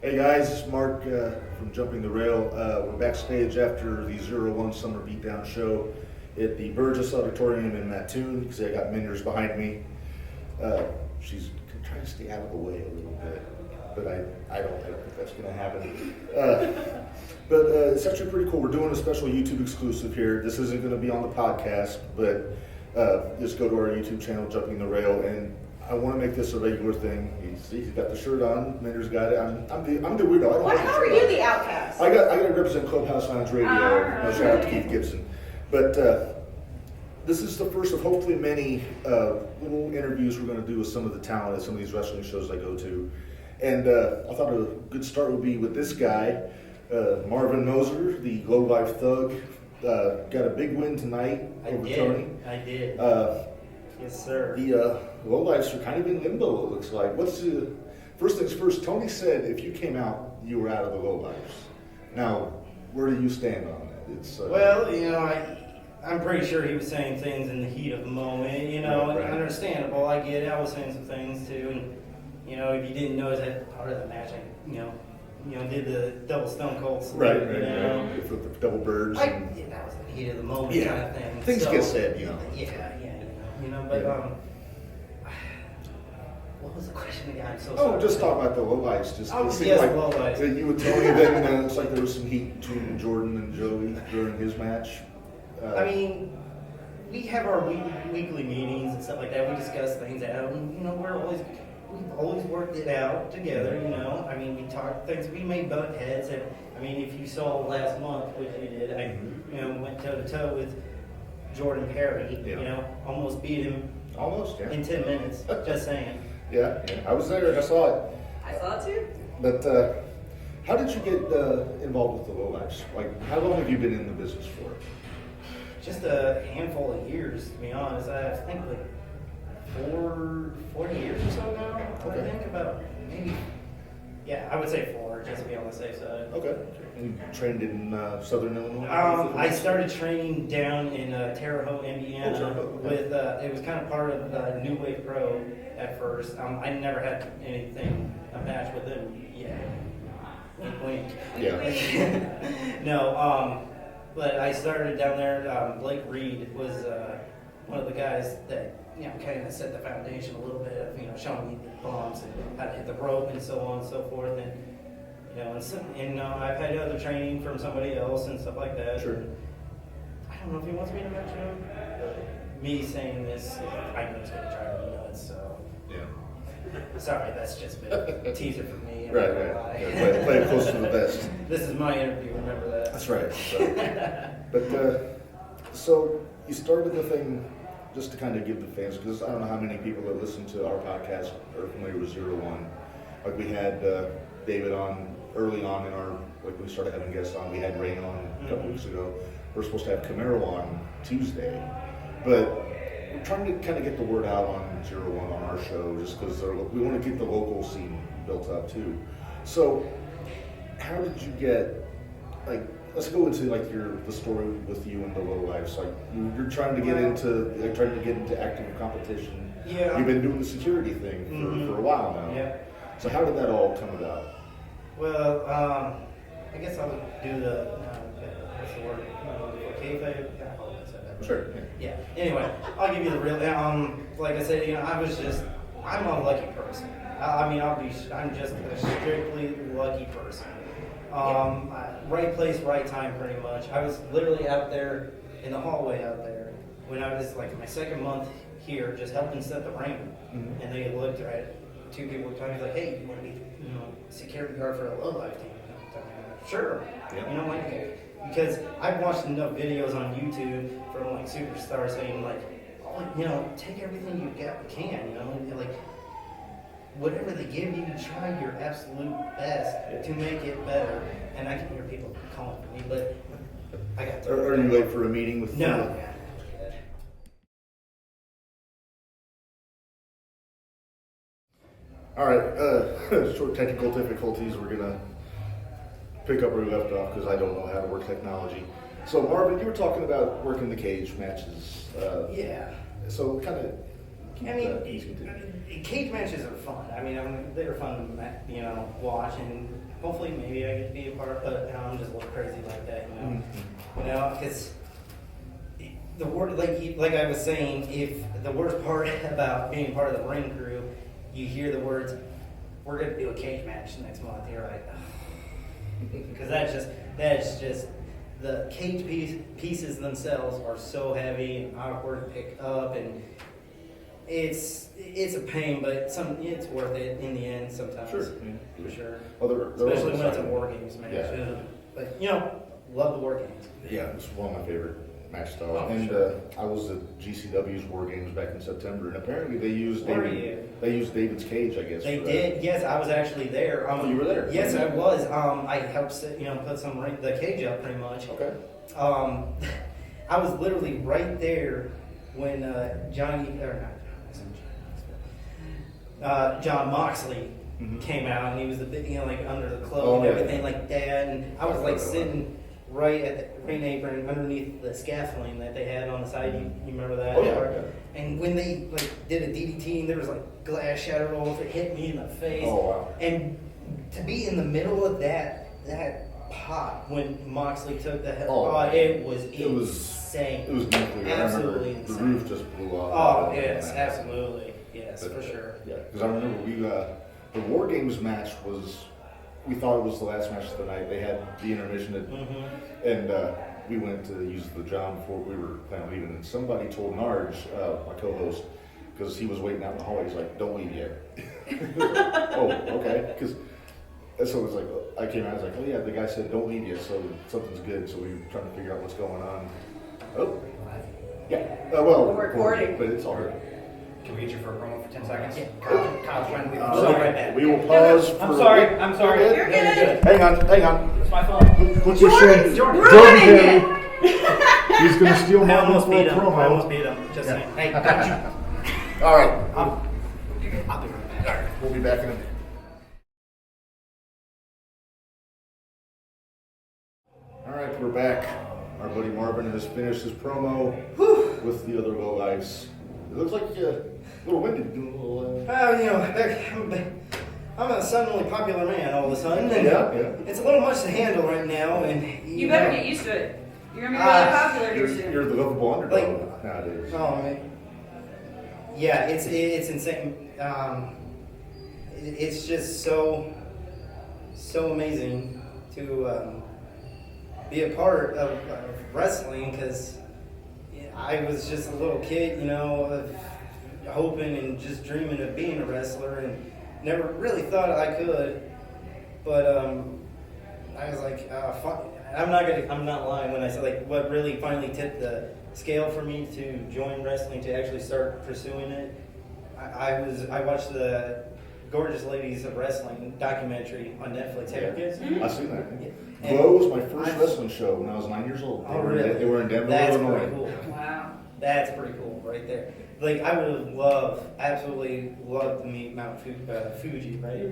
Hey guys, it's Mark from Jumping the Rail. We're backstage after the Zero1 Summer Beatdown show at the Burgess Auditorium in Mattoon. You can see I got Minderz behind me. She's trying to stay out of the way a little bit, but I don't think that's going to happen. But it's actually pretty cool. We're doing a special YouTube exclusive here. This isn't going to be on the podcast, but just go to our YouTube channel, Jumping the Rail, and I want to make this a regular thing. He's got the shirt on. Minderz got it. I'm the weirdo. How are you the outcast? I got to represent Clubhouse Lounge Radio. Shout out to Keith Gibson. But this is the first of hopefully many little interviews we're going to do with some of the talent at some of these wrestling shows I go to. And I thought a good start would be with this guy, Marvin Moser, the Lowlife Thug. Got a big win tonight over Tony. I did. Yes, sir. The Lowlifes are kind of in limbo, it looks like. First things first, Tony said if you came out, you were out of the Lowlifes. Now, where do you stand on that? It's well, I'm pretty sure he was saying things in the heat of the moment, Right. Understandable. I get it. I was saying some things too, and if you didn't know that part of the match, I did the double Stone Cold salute, right. For the double birds. that was the heat of the moment kind of thing. Things get said, But what was the question again? I'm so Oh, sorry. just talk about the Lowlifes. Lowlifes. That you would tell me then it's like there was some heat between Jordan and Joey during his match. We have our weekly meetings and stuff like that. We discuss things out, and we've always worked it out together. We talked things. We made butt heads, and if you saw last month, which you did, I went toe to toe with Jordan Perry. Yeah. Almost beat him. Almost, yeah. In 10 minutes. Just saying. Yeah, I was there. I saw it. I saw it too. But how did you get involved with the Lowlifes? Like, how long have you been in the business for? Just a handful of years, to be honest. I think like 4 years or so now. Okay. I think about maybe. Yeah, I would say 4, just to be on the safe side. Okay. And you trained in Southern Illinois? I started training down in Terre Haute, Indiana. Terre Haute, okay. With it was kind of part of New Wave Pro at first. I never had a match with them yet. Wink, wink. Yeah. No, but I started down there. Blake Reed was one of the guys that kind of set the foundation a little bit of showing me the bumps and how to hit the rope and so on and so forth. And I've had other training from somebody else and stuff like that. Sure. I don't know if he wants me to mention him, but me saying this, I know it's going to drive me nuts. So Yeah. sorry, that's just been a teaser for me. Right. Yeah, play it close to the vest. This is my interview. Remember that. That's right. But so you started the thing just to kind of give the fans, because I don't know how many people that listen to our podcast are familiar with Zero1. Like we had David on early on in our, like we started having guests on. We had Rain on a couple weeks ago. We're supposed to have Camaro on Tuesday, but we're trying to kind of get the word out on Zero1 on our show, just because we want to keep the local scene built up too. So, how did you get, like, let's go into like the story with you and the Lowlifes. Like you're trying to get into active competition. Yeah. You've been doing the security thing for a while now. Yeah. So how did that all come about? Well, I guess I'll do the what's the word? Kayfabe. Sure. Yeah. Anyway, I'll give you the real. Like I said, I'm a lucky person. I'm just a strictly lucky person. Right place, right time, pretty much. I was literally out there in the hallway out there when I was like my second month here, just helping set the ring, and they looked at 2 people at a time. He's like, "Hey, you want to be, security guard for a Lowlife team?" I'm like, sure. Yeah. Because I've watched enough videos on YouTube from like superstars saying like, "Oh, take everything you can, like." Whatever they give you, try your absolute best to make it better. And I can hear people calling for me, but I got to. Are you late for a meeting with? No. All right. Short technical difficulties. We're gonna pick up where we left off because I don't know how to work technology. So Marvin, you were talking about working the cage matches. Yeah. So kind of. Cage matches are fun. They're fun to watch, and hopefully maybe I get to be a part, but I'm just a little crazy like that, you know. Mm-hmm. You know, because the word, like I was saying, if the worst part about being part of the ring crew, you hear the words, "We're gonna do a cage match next month." You're like, because that's just the cage pieces themselves are so heavy and awkward to pick up, and it's a pain, but it's worth it in the end sometimes. Sure. For sure. Well, Especially when it's a war games match. Yeah. But love the war games. Yeah, it's one of my favorite match styles. Oh, and sure. I was at GCW's War Games back in September, and apparently they used Were you? David's cage, I guess. They for did. Yes, I was actually there. Oh, you were there? Yes, I was. I helped put the cage up pretty much. Okay. I was literally right there when John Moxley Mhm. came out, and he was the big, like under the cloak Oh, and yeah. everything like that. And I was like sitting right at the ring apron underneath the scaffolding that they had on the side. You remember that? Oh, yeah. And when they did a DDT, and there was glass shattered all over, it hit me in the face. Oh, wow. And to be in the middle of that pop when Moxley took the head, it was insane. It was nuclear. Absolutely I remember insane. the roof just blew off. Oh yes, absolutely, yes, But, for sure. Yeah, because I remember the War Games match we thought it was the last match of the night. They had the intermission, and we went to use the John before we were planning on leaving, and somebody told Narge, my co-host, because he was waiting out in the hallway, he's like, "Don't leave yet." Oh, okay. So it was like, I came out, I was like, "Oh yeah," the guy said, "Don't leave yet," so something's good. So we were trying to figure out what's going on. Oh, yeah. Well, We're recording. but it's all right. Can we get you for a promo for 10 seconds? Yeah. Kyle's trying to leave. I'll be right back. We will pause for. I'm sorry. I'm sorry. You're good. Hang on. It's my fault. What's your shame? Jordan. Ruining it. He's gonna steal I Marvin almost for a beat him. I almost promo. beat him. Just saying. Hey, got you. All right, I'll be right back. we'll be back in a minute. All right, we're back. Our buddy Marvin has finished his promo with the other lowlifes. It looks like a little winded. Doing a little. I'm a suddenly popular man all of a sudden. And Yeah. It's a little much to handle right now, and You better get used to it. You're gonna be really popular here soon. You're the lovable underdog nowadays. Oh man. Yeah, it's insane. It's just so amazing to be a part of wrestling, because I was just a little kid, hoping and just dreaming of being a wrestler, and never really thought I could. But I was like, I'm not lying when I say what really finally tipped the scale for me to join wrestling, to actually start pursuing it. I watched the Gorgeous Ladies of Wrestling documentary on Netflix. Have you guys seen it? I've seen that. Yeah. Glow was my first wrestling show when I was 9 years old. Oh, really? They were in Denver, That's Illinois. pretty cool. Wow. That's pretty cool right there. I would have absolutely loved to meet Mount Fuji, right?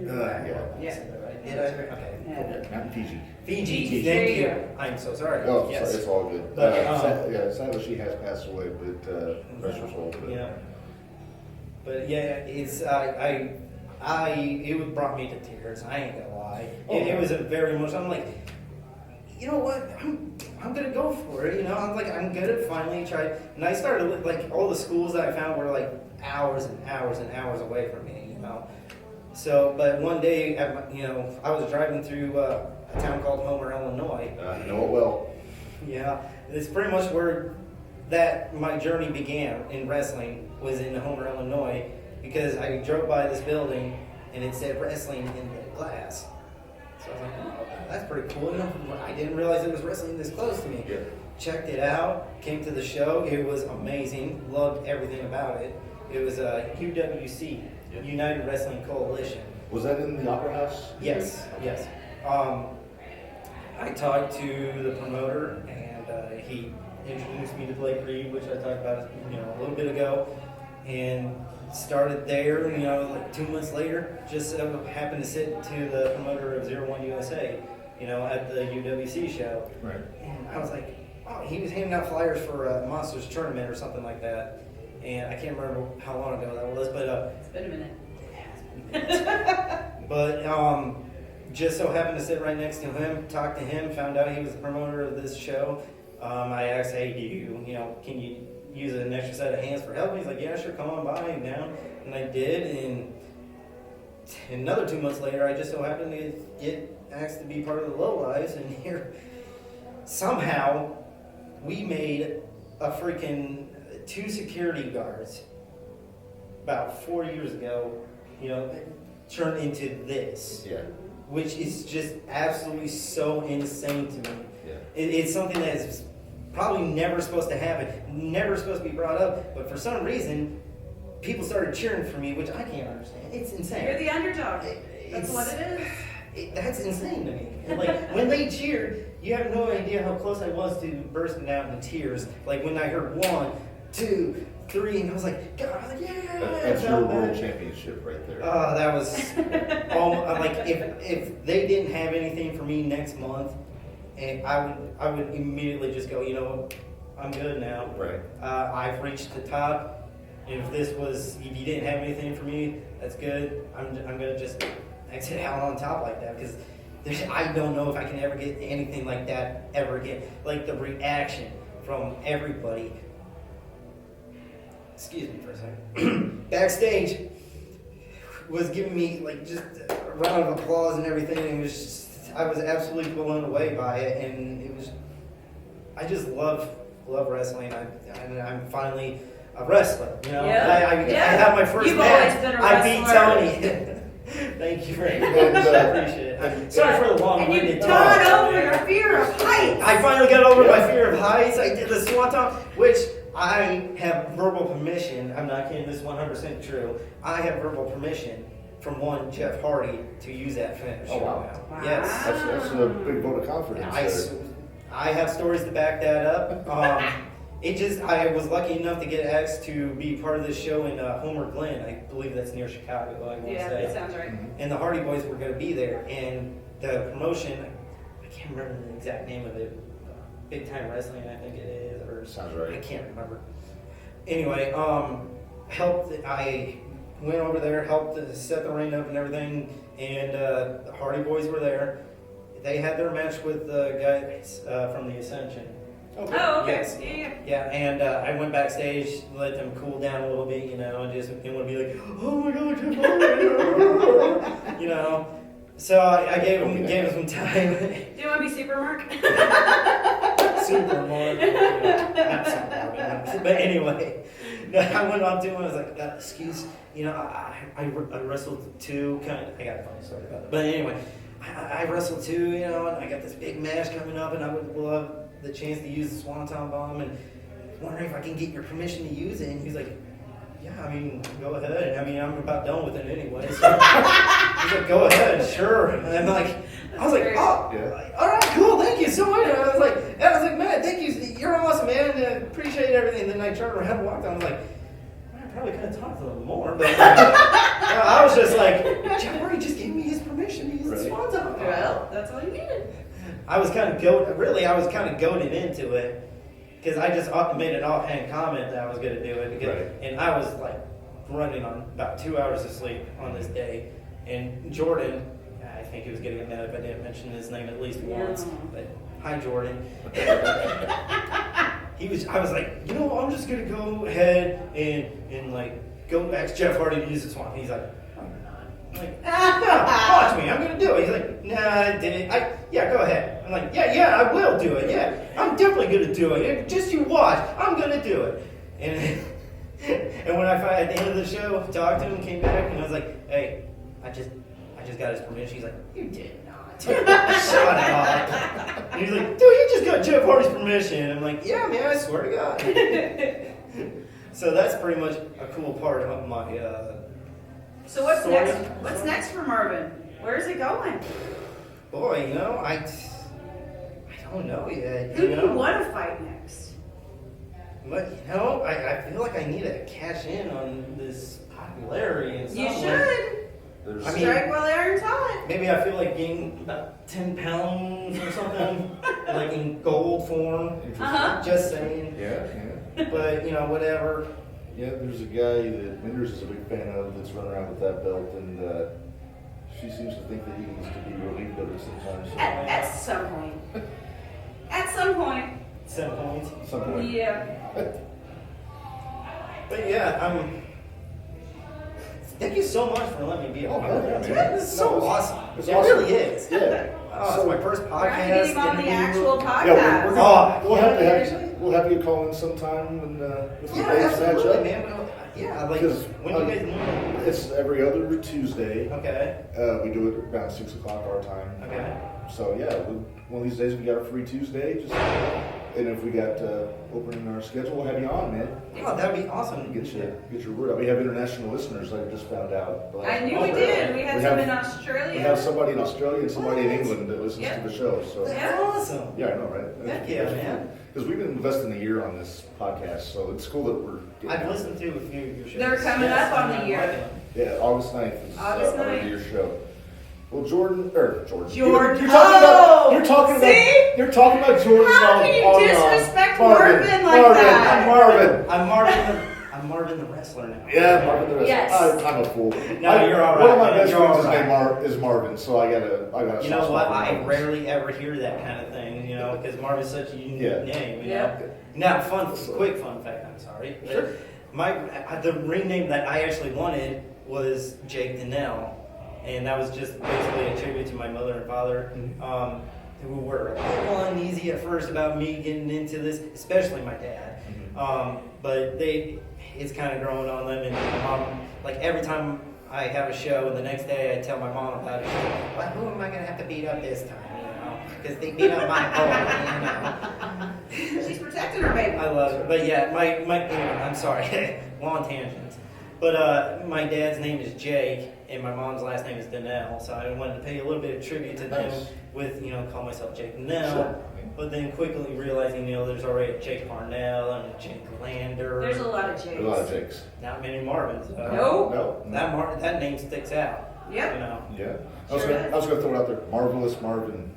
Yeah. Said that right? Did I? Okay. Yeah. Not Fiji. Fiji, There thank you you. go. I'm so sorry. Oh, Yes. sorry, it's all good. But, Sadly she has passed away, but rest her soul. But, Yeah. But yeah, it's it brought me to tears. I ain't gonna lie. It was a very emotional. I'm like, you know what? I'm gonna go for it. I'm gonna finally try. And I started all the schools that I found were hours and hours and hours away from me. So, but one day, I was driving through a town called Homer, Illinois. I know it well. Yeah, it's pretty much where my journey began in wrestling, was in Homer, Illinois, because I drove by this building and it said wrestling in the glass. So I was like, oh, that's pretty cool. I didn't realize it was wrestling this close to me. Yeah. Checked it out, came to the show. It was amazing. Loved everything about it. It was a UWC, United Wrestling Coalition. Was that in the Opera House? Yes. I talked to the promoter, and he introduced me to Blake Reed, which I talked about a little bit ago, and started there. 2 months later, just happened to sit to the promoter of Zero1 USA, at the UWC show. Right. And I was like, oh, he was handing out flyers for a Monsters tournament or something like that. And I can't remember how long ago that was, but It's been a minute. but just so happened to sit right next to him, talked to him, found out he was the promoter of this show. I asked, hey, can you use an extra set of hands for help? He's like, yeah, sure, come on by and down. And I did, and another 2 months later, I just so happened to get asked to be part of the Lowlives, and here, somehow, we made a freaking 2 security guards about 4 years ago, turned into this. Yeah. Which is just absolutely so insane to me. Yeah. It's something that is probably never supposed to happen, never supposed to be brought up, but for some reason, people started cheering for me, which I can't understand. It's insane. You're the underdog. That's what it is. That's insane to me. And like when they cheered, you have no idea how close I was to bursting out in tears. Like when I heard 1, 2, 3, and I was like, God, I was like, yeah. That's your world championship right there. Oh, that was like if they didn't have anything for me next month, and I would immediately just go, I'm good now. Right. I've reached the top. If you didn't have anything for me, that's good. I'm gonna just exit out on top like that because I don't know if I can ever get anything like that ever again. Like the reaction from everybody. Excuse me for a second. Backstage was giving me like just a round of applause and everything. And it was just, I was absolutely blown away by it, and it was. I just love wrestling. I'm finally a wrestler. Yeah. I have my first You've match. always been a I beat wrestler. Tony. Thank you very much. I appreciate it. I'm sorry for the And long-winded you talk. got over your fear of heights. I finally got over my fear of heights. I did the swanton, which I have verbal permission. I'm not kidding. This is 100% true. I have verbal permission from one Jeff Hardy to use that finish. Oh, wow. Yes. That's a big vote of confidence. I have stories to back that up. I was lucky enough to get asked to be part of this show in Homer Glen. I believe that's near Chicago. I want to Yeah, say. that sounds right. And the Hardy Boys were going to be there, and the promotion, I can't remember the exact name of it. Big Time Wrestling, I think it is, or Sounds right. I can't remember. Anyway, I went over there, helped to set the ring up and everything, and the Hardy Boys were there. They had their match with the guys from the Ascension. Okay. Oh, okay. Yes. Yeah, and I went backstage, let them cool down a little bit, and just didn't want to be like, oh my God, Jeff Hardy, So I gave him some time. Do you want to be Super Mark? Super Mark. Not Super Mark. But anyway, I went up to him. I was like, excuse, I wrestled 2. I got a funny story about it. But anyway, I wrestled 2, and I got this big match coming up, and I would love the chance to use the Swanton Bomb, and wondering if I can get your permission to use it. And he's like, yeah, go ahead. I'm about done with it anyway. So he's like, go ahead, sure. And I was like, oh, Yeah. all right, cool, thank you so much. And I was like, man, thank you, you're awesome, man. Appreciate everything. And then I turned around and walked on. I was like, man, I probably could have talked a little more, but I was just like, Jeff Hardy just gave me his permission to use the Swanton Bomb. Well, that's all you needed. I was kind of goaded into it. Because I just made an offhand comment that I was going to do it. And I was like running on about 2 hours of sleep on this day. And Jordan, I think he was getting mad if I didn't mention his name at least once. But hi, Jordan. I was like, I'm just going to go ahead and go ask Jeff Hardy to use the Swan. He's like, I'm like, no, watch me, I'm going to do it. He's like, nah, I didn't. Yeah, go ahead. I'm like, yeah, I will do it. Yeah, I'm definitely going to do it. Just you watch. I'm going to do it. And when I at the end of the show, talked to him, came back, and I was like, hey, I just got his permission. He's like, you did not. Shut up. And he's like, dude, you just got Jeff Hardy's permission. And I'm like, yeah, man, I swear to God. So that's pretty much a cool part of my So what's story. next? What's next for Marvin? Where is it going? Boy, I don't know yet. Who do you want to fight next? But I feel like I need to cash in on this popularity and You stuff. should. I mean, Strike while the iron's hot. maybe I feel like gaining about 10 pounds or something, like in gold form. Uh-huh. Just saying. Yeah. But whatever. Yeah, there's a guy that Minderz is a big fan of that's running around with that belt, and She seems to think that he needs to be relieved of it sometimes. So. At some point. At some point. Some points. At some point. Yeah. But yeah, thank you so much for letting me be a part of man. it. It's so awesome. It's It awesome. really is. Yeah. Oh, it's my first We're going to podcast. get him on the interview. actual podcast. Yeah, we're gonna, we'll have to seriously? we'll have you call in sometime and with some Yeah, dates match absolutely, up. man. Yeah, like Because when you guys move. it's every other Tuesday. Okay. We do it around 6 o'clock our time. Okay. So yeah, one of these days we got a free Tuesday. And if we got opening our schedule, we'll have you on, man. Oh, that'd be awesome. Get your word out. We have international listeners. I just found out. I knew we did. We had some in Australia. We have somebody in Australia and somebody in England that listens Yeah. to the show. So That's awesome. yeah, I know, right? Heck yeah, man. Because we've been investing a year on this podcast, so it's cool that we're. I've listened to a few of your shows. They're coming up on the year. Yeah, August 9th is August our 9th. year show. Well, Jordan. Jordan. You're talking Oh! about. You're talking See? about. You're talking about Jordan. How on- can you on, disrespect Marvin like that? I'm Marvin. I'm Marvin the wrestler now. Yeah, Marvin the rest. Yes. I'm a fool. No, you're all One of right, my man. best You're all friends' right. name is Marvin, so I gotta. You know soft what? spot for I Marvin. rarely ever hear that kind of thing, you know, because Marvin's such a unique Yeah. name. You Yeah. know? Now, quick fun fact. I'm sorry. Sure. The ring name that I actually wanted was Jake Donnell, and that was just basically a tribute to my mother and father, who were a little uneasy at first about me getting into this, especially my dad. But it's kind of growing on them, and my mom, like every time I have a show, and the next day I tell my mom about it, she's like, well, who am I gonna have to beat up this time? You know, because they beat up my boy. You know. She's protecting her baby. I love it. But yeah, anyway, I'm sorry, long tangents. But my dad's name is Jake, and my mom's last name is Donnell, so I wanted to pay a little bit of tribute to them Nice. with, call myself Jake Donnell. Sure. But then quickly realizing, there's already a Jake Parnell and a Jake Lander. There's a lot of Jakes. A lot of Jakes. Not many Marvins. Nope. No. That name sticks out. Yep. You know. Yeah. I Sure was gonna throw it out there. Marvelous Marvin.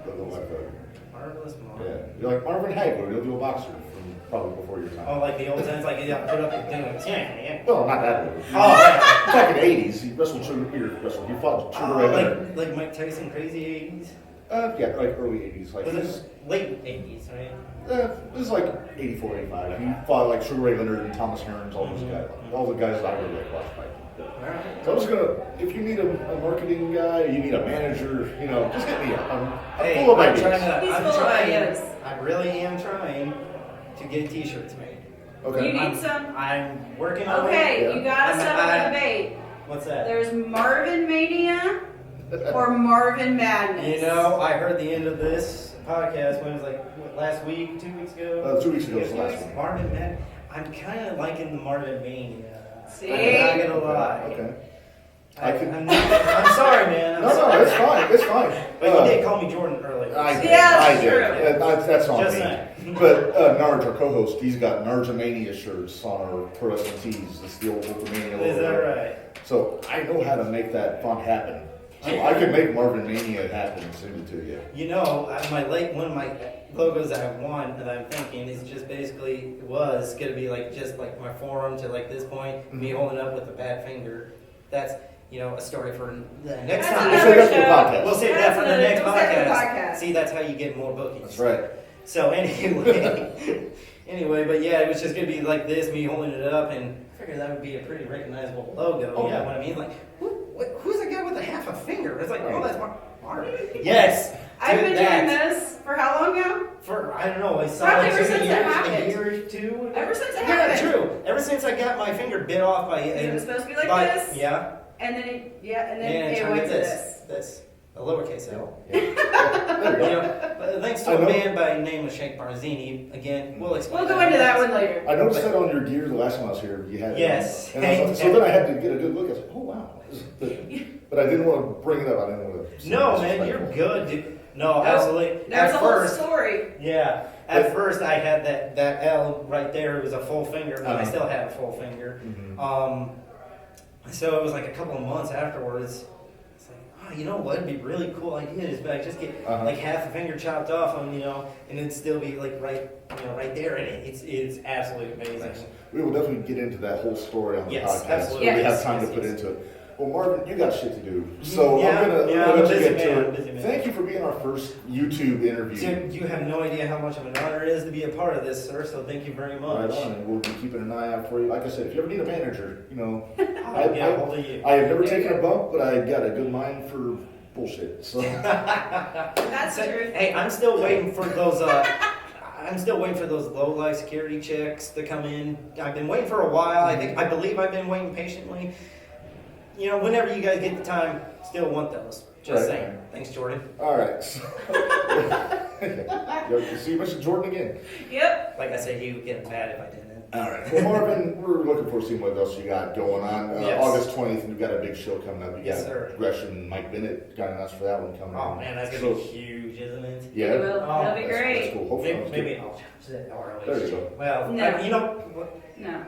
The Lowlife Thug. Marvelous Marvin. Yeah. You're like Marvin Hagler. You'll do a boxer from probably before your time. Oh, like the old times, like put up and do it. Well, not that old. Oh, yeah. Back in the 80s, he wrestled he fought Sugar Ray Leonard. like Mike Tyson, crazy 80s. Yeah, like early 80s. Like Was he's, it late 80s, right? it was like 84, 85. He fought like Sugar Ray Leonard and Thomas Hearns, all those guys, all the guys that I really like watch fight. Alright. So I was gonna, if you need a marketing guy, you need a manager, just hit me up. I'm Hey, full of I'm ideas. trying He's I'm full of trying. ideas. I really am trying to get t-shirts made. Okay. You need I'm- some? I'm working on it. Okay, Yeah. you gotta settle I- the debate. What's that? There's Marvinmania or Marvin Madness. I heard the end of this podcast when it was last week, 2 weeks ago. 2 weeks ago was the last one. Marvin, man, I'm kind of liking the Marvinmania. See? I'm not gonna lie. Okay. I'm sorry, man. I'm No, sorry. it's fine. It's fine. But you did call me Jordan earlier. I did. Yeah, I that's did. true. That's on Just me. saying. But Narge, our co-host, he's got Nargemania shirts on our pro wrestling tees. It's the old Ultimania logo. Is that right? So I know how to make that font happen. So I can make Marvinmania happen and send it to you. One of my logos that I want that I'm thinking is just basically was gonna be just like my forearm to this point, me holding up with a bad finger. That's a story for the next That's time. We'll another save that for the show. podcast. We'll save that That's for the another- next we'll save it for the podcast. podcast. See, that's how you get more bookings. That's right. So anyway, but yeah, it was just gonna be like this, me holding it up, and I figured that would be a pretty recognizable logo. Oh, you know yeah. what I mean? Who's the guy with a half a finger? It's like, oh, that's Marvin. Yes. I've do been that. doing this for how long now? For I don't know, I saw Probably like ever 2 since it years, happened. a year or two. Ever since it Yeah, happened. true. Ever since I got my finger bit off by It was supposed to be like by- this. Yeah. And then And it turned went to to this. this. This. A lowercase L. There you go. But thanks I to a know. man by the name of Shake Barzini. Again, we'll explain. We'll go into that one later. I noticed that on your gear the last time I was here. You had it. Yes. And I was, so then I had to get a good look. I was like, oh wow. But I didn't want to bring it up. I didn't want to. No, man, you're good, dude. No, absolutely. There's At a whole first, story. yeah. At first, I had that L right there. It was a full finger, but I Uh-huh. still had a full finger. Mhm. So it was like a couple of months afterwards. It's like, oh, you know what? It'd be a really cool idea is I just get Uh-huh. half a finger chopped off, and it'd still be right there, and it's absolutely amazing. We will definitely get into that whole story on the Yes, podcast. absolutely. When we have Yes, time yes, to put yes. into it. Well, Marvin, you got shit to do, so Yeah, I'm gonna yeah, let you busy get to man, it. busy man. Thank you for being our first YouTube interview. Dude, you have no idea how much of an honor it is to be a part of this, sir. So thank you very much. Right on, and we'll be keeping an eye out for you. Like I said, if you ever need a manager, you know, I'll get a hold of you. I have never taken a bump, but I got a good mind for bullshit. So That's So, true. hey, I'm still waiting for those. I'm still waiting for those low life security checks to come in. I've been waiting for a while. I believe I've been waiting patiently. You know, whenever you guys get the time, still want those. Just Right. saying. Thanks, Jordan. all right. So, you see, you mentioned Jordan again. Yep. Like I said, he would get mad if I didn't. All right. Well, Marvin, we're looking forward to seeing what else you got going on. Yes. August 20th, we've got a big show coming up. You Yes, got sir. Gresham and Mike Bennett got announced for that one coming Oh up. man, that's So, gonna be huge, isn't it? Yeah. It will. Oh, That'll be That's great. cool. Hopefully, Maybe I'll change that ROH. There you go. Well, No. you know, what? No.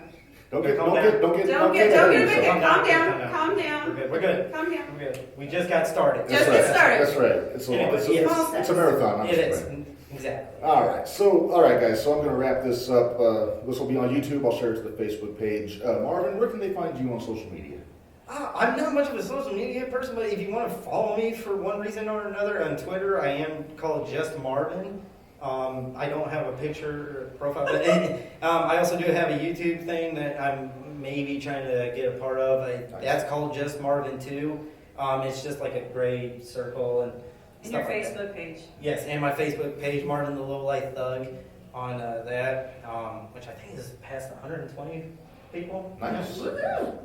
Don't get Calm don't down. get Don't get ahead a of big yourself. calm Calm down. down. Calm we're down. good. We're good. Calm down. We're good. We just got started. Just That's get right. started. That's right. It's a, Anyway, it's a, yes. it's a marathon. I'm It is. just saying. Exactly. All right. So, all right, guys. So I'm going to wrap this up. This will be on YouTube. I'll share it to the Facebook page. Marvin, where can they find you on social media? I'm not much of a social media person, but if you want to follow me for one reason or another on Twitter, I am called Just Marvin. I don't have a picture or profile, but I also do have a YouTube thing that I'm maybe trying to get a part of. That's called Just Marvin too. It's just like a gray circle and And your stuff like that. Facebook page. Yes, and my Facebook page, Marvin the Lowlife Thug, on that, which I think is past 120 people. Nice.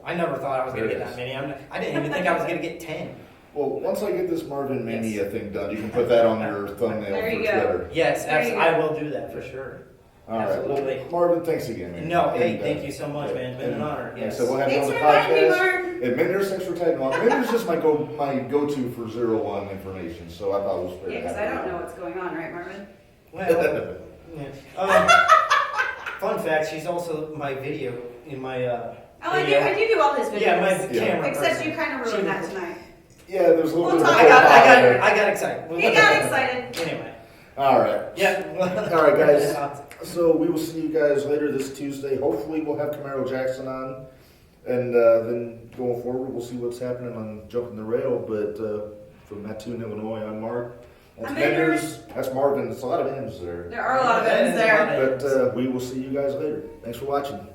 I never thought I was going to There get it that many. I didn't even think I was going to get 10. Well, once I get this Marvinmania thing done, you can put that on your thumbnail There for you go. Twitter. Yes, There you go. I will do that for sure. All right. Absolutely. Well, Marvin, thanks again, man. No, hey, And, thank you so much, man. It's been an honor. and Yes. So we'll have you on Thanks the for inviting me, podcast. Mark. And Minderz, thanks for tagging along. Minderz is my go-to for 0-1 information, so I thought it was fair. Yeah, because I don't know what's going on, right, Marvin? Well, yeah. Fun fact, she's also my video in my Oh, I video. do all his videos. Yeah, my Yeah. camera. Except person. you kind of ruined that tonight. Yeah, there's a little We'll bit of talk a about profile I got excited. He got excited. Anyway. All right. Yeah. All right, guys. So we will see you guys later this Tuesday. Hopefully, we'll have Camaro Jackson on, and then going forward, we'll see what's happening on Jumping the Rail. But from Mattoon, Illinois, I'm Mark. That's I'm Minderz. That's Marvin. It's a lot of M's there. There are a lot of ends there. But we will see you guys later. Thanks for watching.